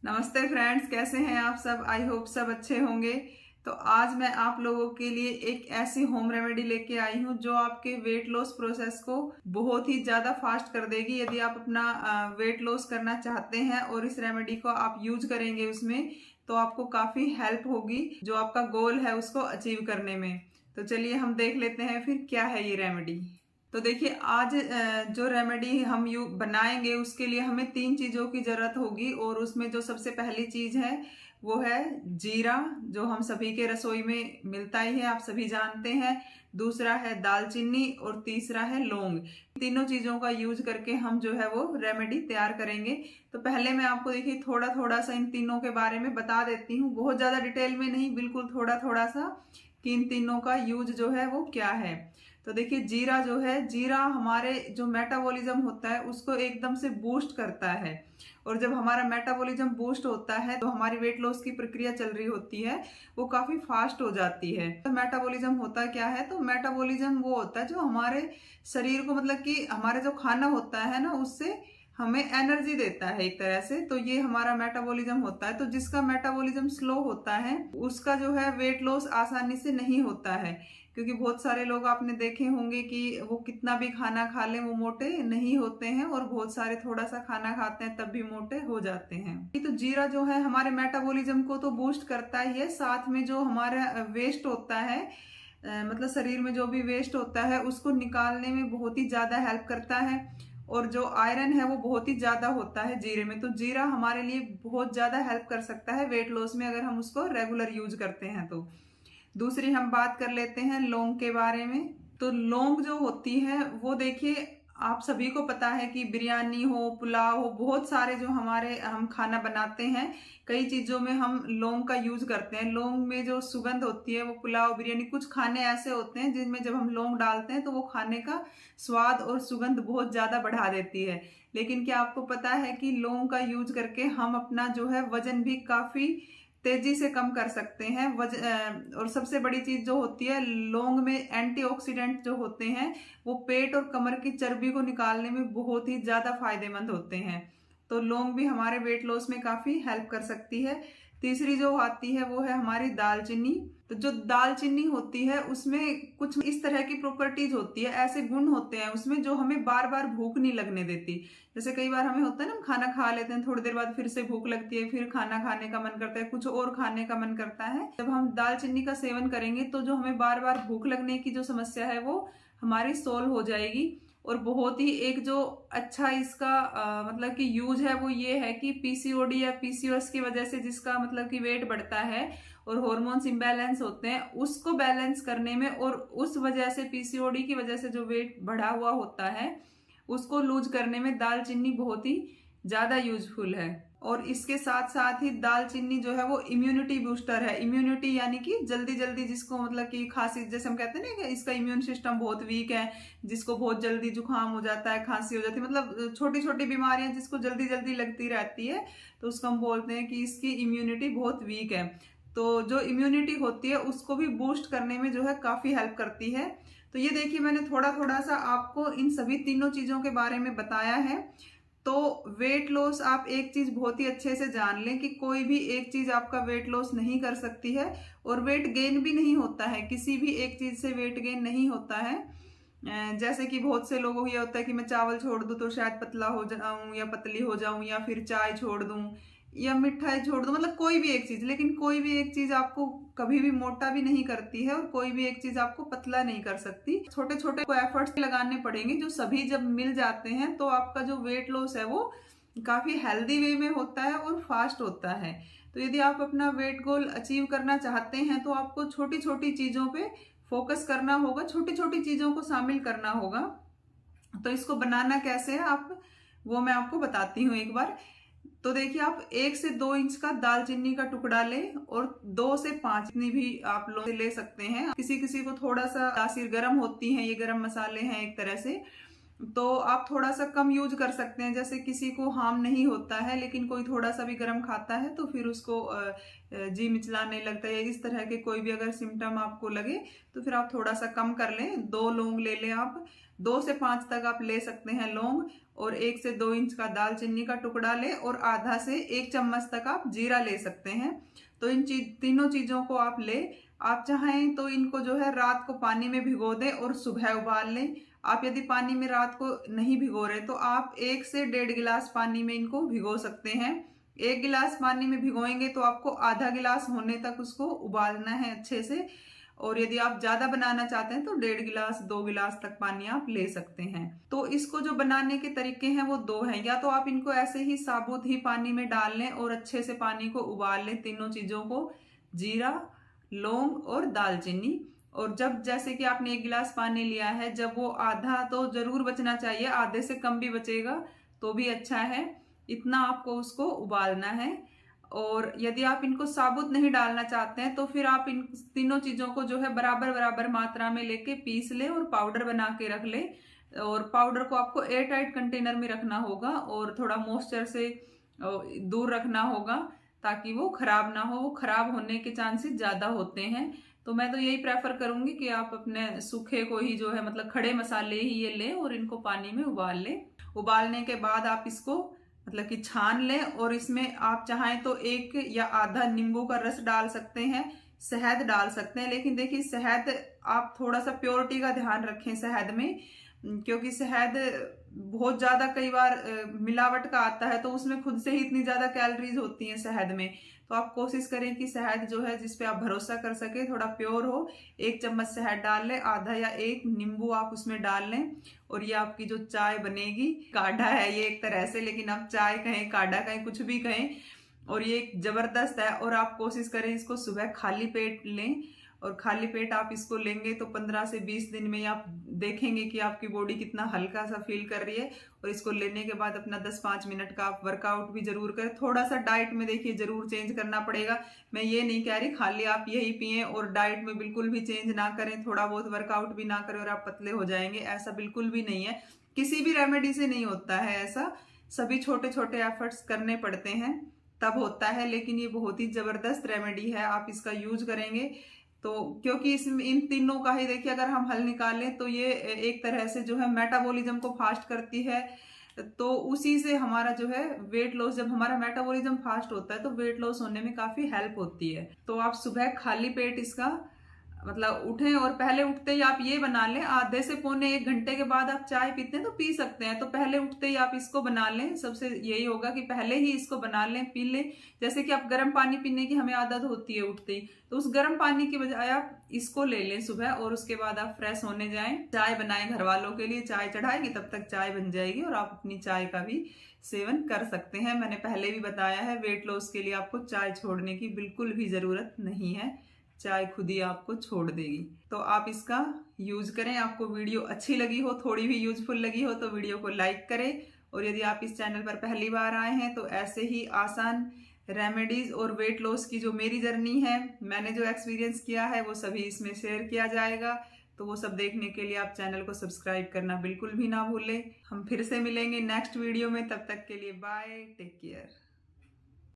नमस्ते फ्रेंड्स, कैसे हैं आप सब। आई होप सब अच्छे होंगे। तो आज मैं आप लोगों के लिए एक ऐसी होम रेमेडी लेके आई हूँ जो आपके वेट लॉस प्रोसेस को बहुत ही ज़्यादा फास्ट कर देगी। यदि आप अपना वेट लॉस करना चाहते हैं और इस रेमेडी को आप यूज करेंगे उसमें, तो आपको काफ़ी हेल्प होगी जो आपका गोल है उसको अचीव करने में। तो चलिए हम देख लेते हैं फिर क्या है ये रेमेडी। तो देखिए, आज जो रेमेडी हम यू बनाएंगे उसके लिए हमें 3 चीज़ों की ज़रूरत होगी। और उसमें जो सबसे पहली चीज़ है वो है जीरा, जो हम सभी के रसोई में मिलता ही है, आप सभी जानते हैं। दूसरा है दालचीनी और तीसरा है लौंग। तीनों चीज़ों का यूज करके हम जो है वो रेमेडी तैयार करेंगे। तो पहले मैं आपको देखिए थोड़ा थोड़ा सा इन तीनों के बारे में बता देती हूँ, बहुत ज़्यादा डिटेल में नहीं, बिल्कुल थोड़ा थोड़ा सा, कि इन तीनों का यूज जो है वो क्या है। तो देखिए, जीरा जो है, जीरा हमारे जो मेटाबॉलिज्म होता है उसको एकदम से बूस्ट करता है। और जब हमारा मेटाबॉलिज्म बूस्ट होता है तो हमारी वेट लॉस की प्रक्रिया चल रही होती है वो काफी फास्ट हो जाती है। तो मेटाबॉलिज्म होता क्या है, तो मेटाबॉलिज्म वो होता है जो हमारे शरीर को, मतलब कि हमारे जो खाना होता है ना, उससे हमें एनर्जी देता है एक तरह से। तो ये हमारा मेटाबॉलिज्म होता है। तो जिसका मेटाबॉलिज्म स्लो होता है उसका जो है वेट लॉस आसानी से नहीं होता है। क्योंकि बहुत सारे लोग आपने देखे होंगे कि वो कितना भी खाना खा लें वो मोटे नहीं होते हैं, और बहुत सारे थोड़ा सा खाना खाते हैं तब भी मोटे हो जाते हैं। तो जीरा जो है हमारे मेटाबॉलिज्म को तो बूस्ट करता ही है, साथ में जो हमारा वेस्ट होता है, मतलब शरीर में जो भी वेस्ट होता है उसको निकालने में बहुत ही ज्यादा हेल्प करता है। और जो आयरन है वो बहुत ही ज्यादा होता है जीरे में। तो जीरा हमारे लिए बहुत ज्यादा हेल्प कर सकता है वेट लॉस में, अगर हम उसको रेगुलर यूज करते हैं तो। दूसरी हम बात कर लेते हैं लौंग के बारे में। तो लौंग जो होती है वो देखिए, आप सभी को पता है कि बिरयानी हो, पुलाव हो, बहुत सारे जो हमारे हम खाना बनाते हैं, कई चीजों में हम लौंग का यूज करते हैं। लौंग में जो सुगंध होती है वो पुलाव, बिरयानी, कुछ खाने ऐसे होते हैं जिनमें जब हम लौंग डालते हैं तो वो खाने का स्वाद और सुगंध बहुत ज्यादा बढ़ा देती है। लेकिन क्या आपको पता है कि लौंग का यूज करके हम अपना जो है वजन भी काफी तेजी से कम कर सकते हैं। और सबसे बड़ी चीज जो होती है, लौंग में एंटीऑक्सीडेंट जो होते हैं वो पेट और कमर की चर्बी को निकालने में बहुत ही ज्यादा फायदेमंद होते हैं। तो लौंग भी हमारे वेट लॉस में काफी हेल्प कर सकती है। तीसरी जो आती है वो है हमारी दालचीनी। तो जो दालचीनी होती है उसमें कुछ इस तरह की प्रॉपर्टीज होती है, ऐसे गुण होते हैं उसमें जो हमें बार बार भूख नहीं लगने देती। जैसे कई बार हमें होता है ना, हम खाना खा लेते हैं, थोड़ी देर बाद फिर से भूख लगती है, फिर खाना खाने का मन करता है, कुछ और खाने का मन करता है। जब हम दालचीनी का सेवन करेंगे तो जो हमें बार बार भूख लगने की जो समस्या है वो हमारी सोल्व हो जाएगी। और बहुत ही एक जो अच्छा इसका मतलब कि यूज है वो ये है कि पीसीओडी या पीसीओएस की वजह से जिसका मतलब कि वेट बढ़ता है और हॉर्मोन्स इम्बैलेंस होते हैं, उसको बैलेंस करने में, और उस वजह से पीसीओडी की वजह से जो वेट बढ़ा हुआ होता है उसको लूज करने में दालचीनी बहुत ही ज्यादा यूजफुल है। और इसके साथ साथ ही दालचीनी जो है वो इम्यूनिटी बूस्टर है। इम्यूनिटी यानी कि जल्दी जल्दी, जिसको मतलब कि खांसी, जैसे हम कहते हैं ना कि इसका इम्यून सिस्टम बहुत वीक है, जिसको बहुत जल्दी जुकाम हो जाता है, खांसी हो जाती है, मतलब छोटी छोटी बीमारियां जिसको जल्दी जल्दी लगती रहती है, तो उसको हम बोलते हैं कि इसकी इम्यूनिटी बहुत वीक है। तो जो इम्यूनिटी होती है उसको भी बूस्ट करने में जो है काफी हेल्प करती है। तो ये देखिए, मैंने थोड़ा थोड़ा सा आपको इन सभी तीनों चीजों के बारे में बताया है। तो वेट लॉस, आप एक चीज बहुत ही अच्छे से जान लें कि कोई भी एक चीज आपका वेट लॉस नहीं कर सकती है, और वेट गेन भी नहीं होता है, किसी भी एक चीज से वेट गेन नहीं होता है। जैसे कि बहुत से लोगों को ये होता है कि मैं चावल छोड़ दूं तो शायद पतला हो जाऊं या पतली हो जाऊं, या फिर चाय छोड़ दूं या मिठाई छोड़ दूं, मतलब कोई भी एक चीज। लेकिन कोई भी एक चीज आपको कभी भी मोटा भी नहीं करती है, और कोई भी एक चीज आपको पतला नहीं कर सकती। छोटे छोटे को एफर्ट्स लगाने पड़ेंगे, जो सभी जब मिल जाते हैं तो आपका जो वेट लॉस है वो काफी हेल्दी वे में होता है और फास्ट होता है। तो यदि आप अपना वेट गोल अचीव करना चाहते हैं तो आपको छोटी छोटी चीजों पे फोकस करना होगा, छोटी छोटी चीजों को शामिल करना होगा। तो इसको बनाना कैसे है आप, वो मैं आपको बताती हूँ एक बार। तो देखिए, आप 1 से 2 इंच का दालचीनी का टुकड़ा लें, और 2 से 5 इतनी भी आप लोग ले सकते हैं। किसी किसी को थोड़ा सा तासीर गर्म होती है, ये गर्म मसाले हैं एक तरह से, तो आप थोड़ा सा कम यूज कर सकते हैं। जैसे किसी को हार्म नहीं होता है लेकिन कोई थोड़ा सा भी गर्म खाता है तो फिर उसको जी मिचलाने लगता है, इस तरह के कोई भी अगर सिम्टम आपको लगे तो फिर आप थोड़ा सा कम कर लें। 2 लौंग ले लें आप, 2 से 5 तक आप ले सकते हैं लौंग, और 1 से 2 इंच का दालचीनी का टुकड़ा लें, और आधा से 1 चम्मच तक आप जीरा ले सकते हैं। तो इन तीनों चीजों को आप ले, आप चाहें तो इनको जो है रात को पानी में भिगो दें और सुबह उबाल लें। आप यदि पानी में रात को नहीं भिगो रहे तो आप 1 से 1.5 गिलास पानी में इनको भिगो सकते हैं। 1 गिलास पानी में भिगोएंगे तो आपको आधा गिलास होने तक उसको उबालना है अच्छे से, और यदि आप ज्यादा बनाना चाहते हैं तो 1.5 गिलास 2 गिलास तक पानी आप ले सकते हैं। तो इसको जो बनाने के तरीके हैं वो 2 हैं। या तो आप इनको ऐसे ही साबुत ही पानी में डाल लें और अच्छे से पानी को उबाल लें, तीनों चीजों को, जीरा, लौंग और दालचीनी। और जब जैसे कि आपने 1 गिलास पानी लिया है, जब वो आधा तो जरूर बचना चाहिए, आधे से कम भी बचेगा तो भी अच्छा है, इतना आपको उसको उबालना है। और यदि आप इनको साबुत नहीं डालना चाहते हैं तो फिर आप इन तीनों चीजों को जो है बराबर बराबर मात्रा में लेके पीस ले और पाउडर बना के रख ले। और पाउडर को आपको एयर टाइट कंटेनर में रखना होगा और थोड़ा मॉइस्चर से दूर रखना होगा ताकि वो खराब ना हो। वो खराब होने के चांसेस ज्यादा होते हैं। तो मैं तो यही प्रेफर करूंगी कि आप अपने सूखे को ही जो है, मतलब खड़े मसाले ही ये लें और इनको पानी में उबाल लें। उबालने के बाद आप इसको मतलब कि छान लें, और इसमें आप चाहें तो 1 या आधा नींबू का रस डाल सकते हैं, शहद डाल सकते हैं। लेकिन देखिए शहद आप थोड़ा सा प्योरिटी का ध्यान रखें शहद में, क्योंकि शहद बहुत ज्यादा कई बार मिलावट का आता है तो उसमें खुद से ही इतनी ज्यादा कैलोरीज होती हैं शहद में। तो आप कोशिश करें कि शहद जो है जिसपे आप भरोसा कर सके थोड़ा प्योर हो। 1 चम्मच शहद डाल लें, आधा या 1 नींबू आप उसमें डाल लें, और ये आपकी जो चाय बनेगी, काढ़ा है ये एक तरह से, लेकिन आप चाय कहें काढ़ा कहें कुछ भी कहें, और ये जबरदस्त है। और आप कोशिश करें इसको सुबह खाली पेट लें, और खाली पेट आप इसको लेंगे तो 15 से 20 दिन में आप देखेंगे कि आपकी बॉडी कितना हल्का सा फील कर रही है। और इसको लेने के बाद अपना 10-5 मिनट का आप वर्कआउट भी जरूर करें। थोड़ा सा डाइट में देखिए जरूर चेंज करना पड़ेगा। मैं ये नहीं कह रही खाली आप यही पिए और डाइट में बिल्कुल भी चेंज ना करें, थोड़ा बहुत वर्कआउट भी ना करें और आप पतले हो जाएंगे, ऐसा बिल्कुल भी नहीं है। किसी भी रेमेडी से नहीं होता है ऐसा, सभी छोटे छोटे एफर्ट्स करने पड़ते हैं तब होता है। लेकिन ये बहुत ही जबरदस्त रेमेडी है, आप इसका यूज करेंगे तो, क्योंकि इसमें इन तीनों का ही देखिए अगर हम हल निकालें तो ये एक तरह से जो है मेटाबॉलिज्म को फास्ट करती है। तो उसी से हमारा जो है वेट लॉस, जब हमारा मेटाबॉलिज्म फास्ट होता है तो वेट लॉस होने में काफी हेल्प होती है। तो आप सुबह खाली पेट इसका मतलब उठें, और पहले उठते ही आप ये बना लें, आधे से पौने 1 घंटे के बाद आप चाय पीते हैं तो पी सकते हैं, तो पहले उठते ही आप इसको बना लें। सबसे यही होगा कि पहले ही इसको बना लें, पी लें। जैसे कि आप गर्म पानी पीने की हमें आदत होती है उठते ही, तो उस गर्म पानी की बजाय आप इसको ले लें सुबह, और उसके बाद आप फ्रेश होने जाएं, चाय बनाएं घर वालों के लिए, चाय चढ़ाएंगे तब तक चाय बन जाएगी और आप अपनी चाय का भी सेवन कर सकते हैं। मैंने पहले भी बताया है वेट लॉस के लिए आपको चाय छोड़ने की बिल्कुल भी जरूरत नहीं है, चाय खुद ही आपको छोड़ देगी। तो आप इसका यूज करें। आपको वीडियो अच्छी लगी हो, थोड़ी भी यूजफुल लगी हो तो वीडियो को लाइक करें, और यदि आप इस चैनल पर पहली बार आए हैं तो ऐसे ही आसान रेमेडीज और वेट लॉस की जो मेरी जर्नी है, मैंने जो एक्सपीरियंस किया है वो सभी इसमें शेयर किया जाएगा। तो वो सब देखने के लिए आप चैनल को सब्सक्राइब करना बिल्कुल भी ना भूलें। हम फिर से मिलेंगे नेक्स्ट वीडियो में, तब तक के लिए बाय, टेक केयर।